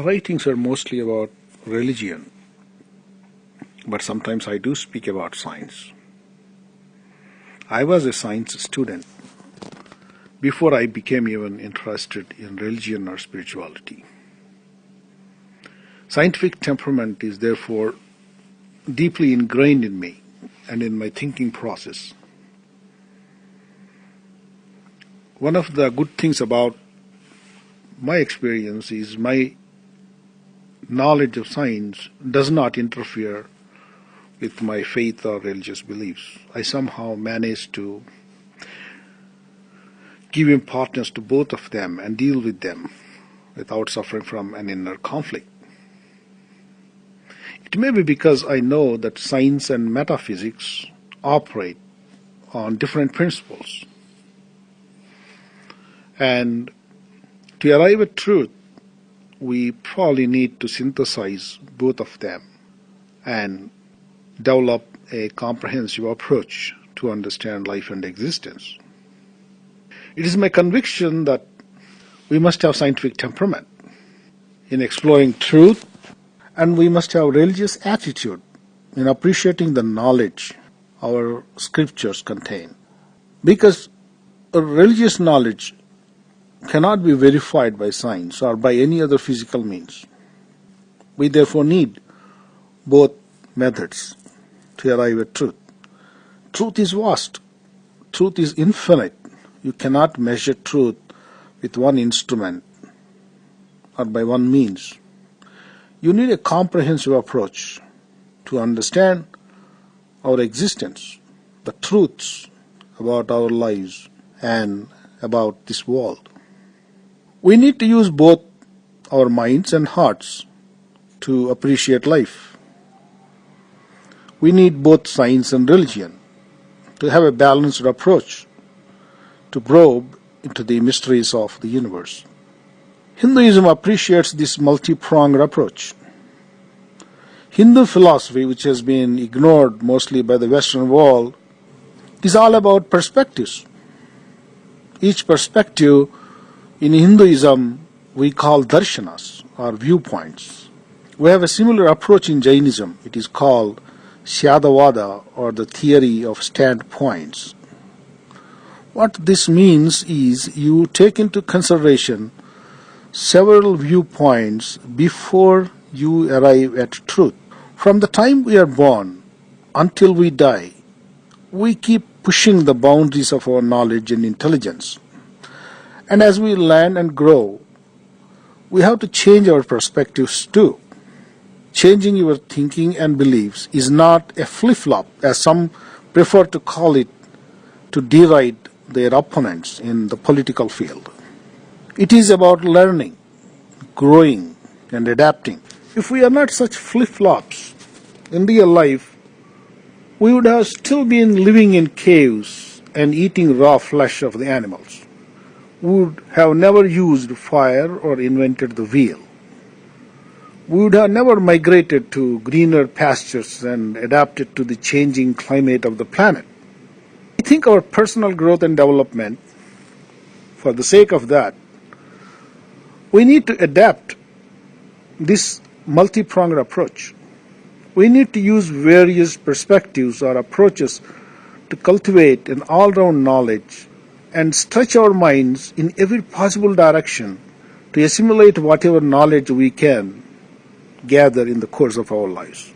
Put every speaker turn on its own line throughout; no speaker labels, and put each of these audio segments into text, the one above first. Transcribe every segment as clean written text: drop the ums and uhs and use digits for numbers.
writings are mostly about religion, but sometimes I do speak about science. I was a science student before I became even interested in religion or spirituality. Scientific temperament is therefore deeply ingrained in me and in my thinking process. One of the good things about my experience is my knowledge of science does not interfere with my faith or religious beliefs. I somehow manage to give importance to both of them and deal with them without suffering from an inner conflict. It may be because I know that science and metaphysics operate on different principles. And to arrive at truth, we probably need to synthesize both of them and develop a comprehensive approach to understand life and existence. It is my conviction that we must have scientific temperament in exploring truth, and we must have religious attitude in appreciating the knowledge our scriptures contain. Because religious knowledge cannot be verified by science or by any other physical means. We therefore need both methods to arrive at truth. Truth is vast. Truth is infinite. You cannot measure truth with one instrument or by one means. You need a comprehensive approach to understand our existence, the truths about our lives and about this world. We need to use both our minds and hearts to appreciate life. We need both science and religion to have a balanced approach to probe into the mysteries of the universe. Hinduism appreciates this multi-pronged approach. Hindu philosophy, which has been ignored mostly by the Western world, is all about perspectives. Each perspective in Hinduism we call Darsanas, or viewpoints. We have a similar approach in Jainism. It is called Syadavada, or the theory of standpoints. What this means is you take into consideration several viewpoints before you arrive at truth. From the time we are born until we die, we keep pushing the boundaries of our knowledge and intelligence. And as we learn and grow, we have to change our perspectives too. Changing your thinking and beliefs is not a flip-flop, as some prefer to call it, to deride their opponents in the political field. It is about learning, growing, and adapting. If we are not such flip-flops in real life, we would have still been living in caves and eating raw flesh of the animals. We would have never used fire or invented the wheel. We would have never migrated to greener pastures and adapted to the changing climate of the planet. I think our personal growth and development, for the sake of that, we need to adapt this multi-pronged approach. We need to use various perspectives or approaches to cultivate an all-round knowledge and stretch our minds in every possible direction to assimilate whatever knowledge we can gather in the course of our lives.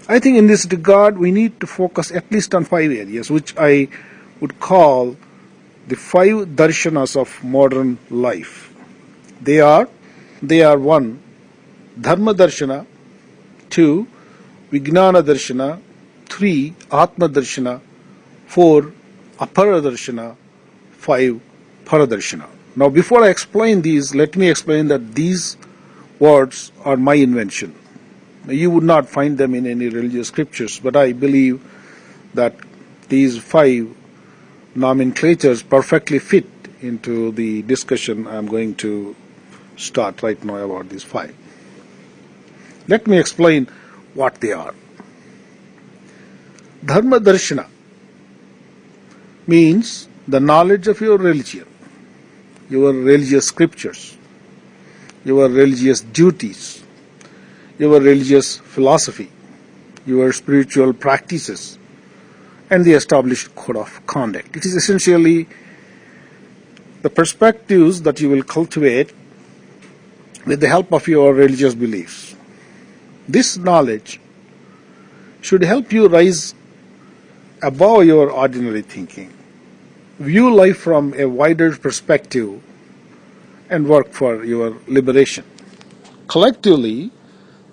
I think in this regard we need to focus at least on 5 areas, which I would call the 5 Darsanas of modern life. They are 1. Dharma Darshana, 2. Vijnana Darshana, 3. Atma Darsana, 4. APara Darsana, 5. APara Darsana. Now before I explain these, let me explain that these words are my invention. You would not find them in any religious scriptures, but I believe that these 5 nomenclatures perfectly fit into the discussion I am going to start right now about these 5. Let me explain what they are. Dharma Darshana means the knowledge of your religion, your religious scriptures. your religious duties, your religious philosophy, your spiritual practices, and the established code of conduct. It is essentially the perspectives that you will cultivate with the help of your religious beliefs. This knowledge should help you rise above your ordinary thinking, view life from a wider perspective, and work for your liberation. Collectively,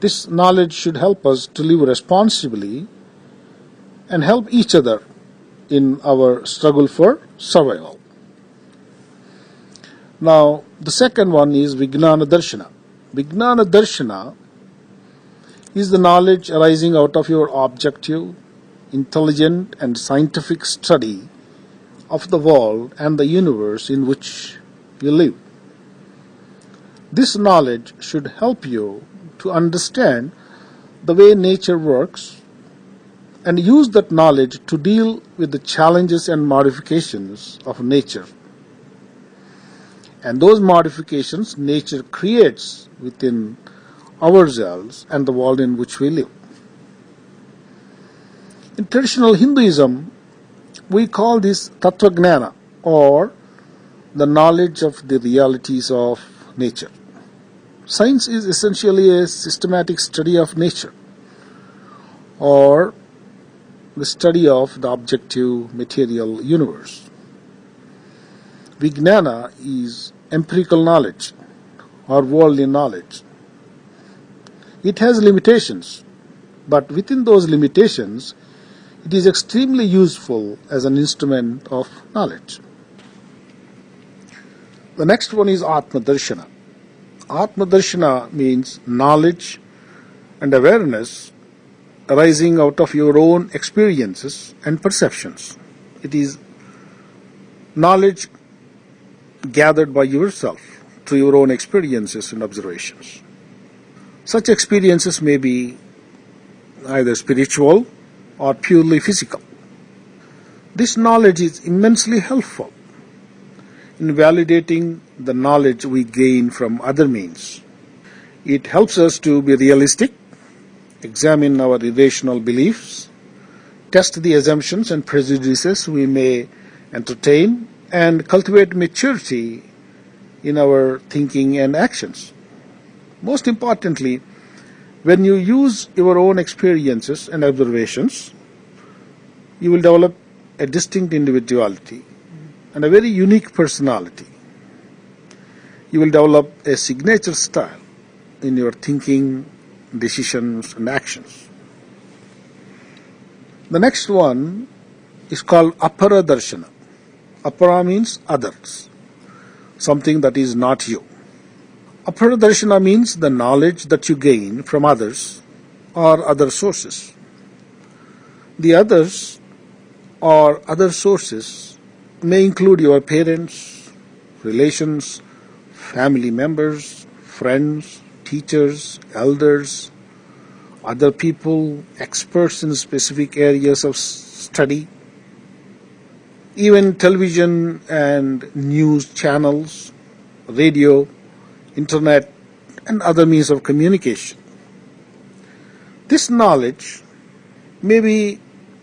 this knowledge should help us to live responsibly and help each other in our struggle for survival. Now, the second one is Vijnana Darshana. Vijnana Darshana is the knowledge arising out of your objective, intelligent, and scientific study of the world and the universe in which you live. This knowledge should help you to understand the way nature works and use that knowledge to deal with the challenges and modifications of nature. And those modifications nature creates within ourselves and the world in which we live. In traditional Hinduism, we call this Tattva-gnana, or the knowledge of the realities of nature. Science is essentially a systematic study of nature, or the study of the objective material universe. Vijnana is empirical knowledge or worldly knowledge. It has limitations, but within those limitations, it is extremely useful as an instrument of knowledge. The next one is Atma Darsana. Atma Darsana means knowledge and awareness arising out of your own experiences and perceptions. It is knowledge gathered by yourself through your own experiences and observations. Such experiences may be either spiritual or purely physical. This knowledge is immensely helpful in validating the knowledge we gain from other means. It helps us to be realistic, examine our irrational beliefs, test the assumptions and prejudices we may entertain, and cultivate maturity in our thinking and actions. Most importantly, when you use your own experiences and observations, you will develop a distinct individuality and a very unique personality. You will develop a signature style in your thinking, decisions, and actions. The next one is called APara Darsana. APara means others, something that is not you. APara Darsana means the knowledge that you gain from others or other sources. The others or other sources may include your parents, relations, family members, friends, teachers, elders, other people, experts in specific areas of study, even television and news channels, radio, internet, and other means of communication. This knowledge may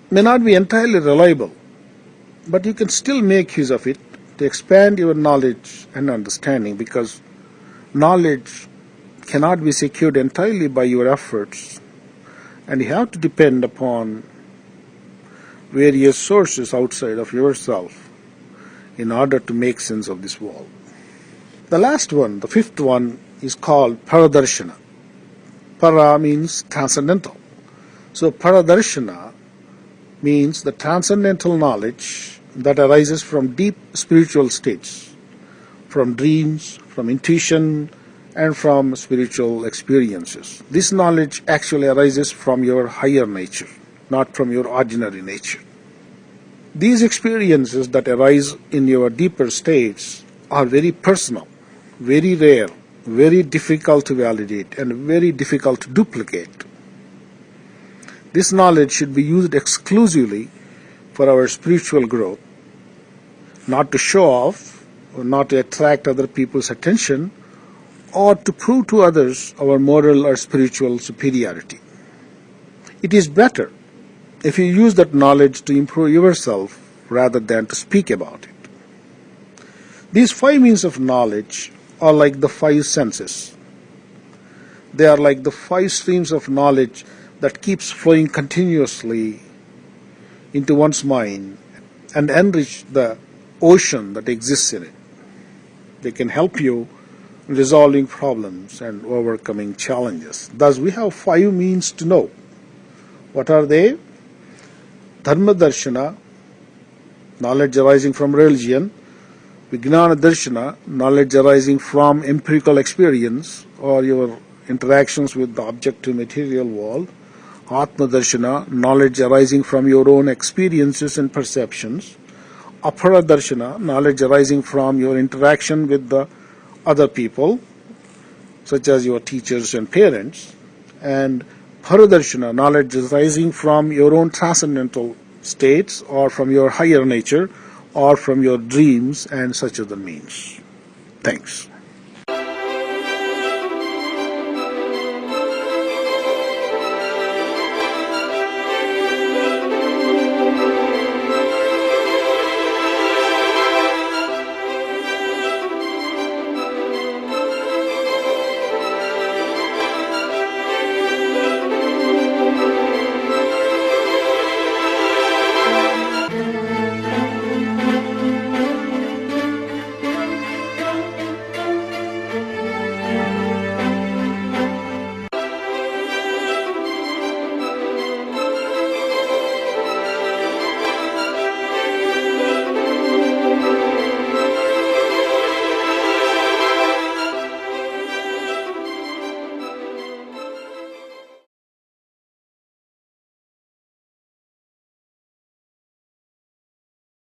not be entirely reliable, but you can still make use of it to expand your knowledge and understanding, because knowledge cannot be secured entirely by your efforts, and you have to depend upon various sources outside of yourself in order to make sense of this world. The last one, the fifth one, is called APara Darsana. Para means transcendental. So APara Darsana means the transcendental knowledge that arises from deep spiritual states, from dreams, from intuition, and from spiritual experiences. This knowledge actually arises from your higher nature, not from your ordinary nature. These experiences that arise in your deeper states are very personal, very rare, very difficult to validate, and very difficult to duplicate. This knowledge should be used exclusively for our spiritual growth, not to show off or not to attract other people's attention or to prove to others our moral or spiritual superiority. It is better if you use that knowledge to improve yourself rather than to speak about it. These 5 means of knowledge are like the 5 senses. They are like the 5 streams of knowledge that keeps flowing continuously into one's mind and enrich the ocean that exists in it. They can help you in resolving problems and overcoming challenges. Thus, we have 5 means to know. What are they? Dharma Darshana, knowledge arising from religion. Vijnana Darshana, knowledge arising from empirical experience or your interactions with the objective material world. Atma Darsana, knowledge arising from your own experiences and perceptions. APara Darsana, knowledge arising from your interaction with the other people, such as your teachers and parents. And Para Darshana, knowledge arising from your own transcendental states or from your higher nature or from your dreams and such other means. Thanks.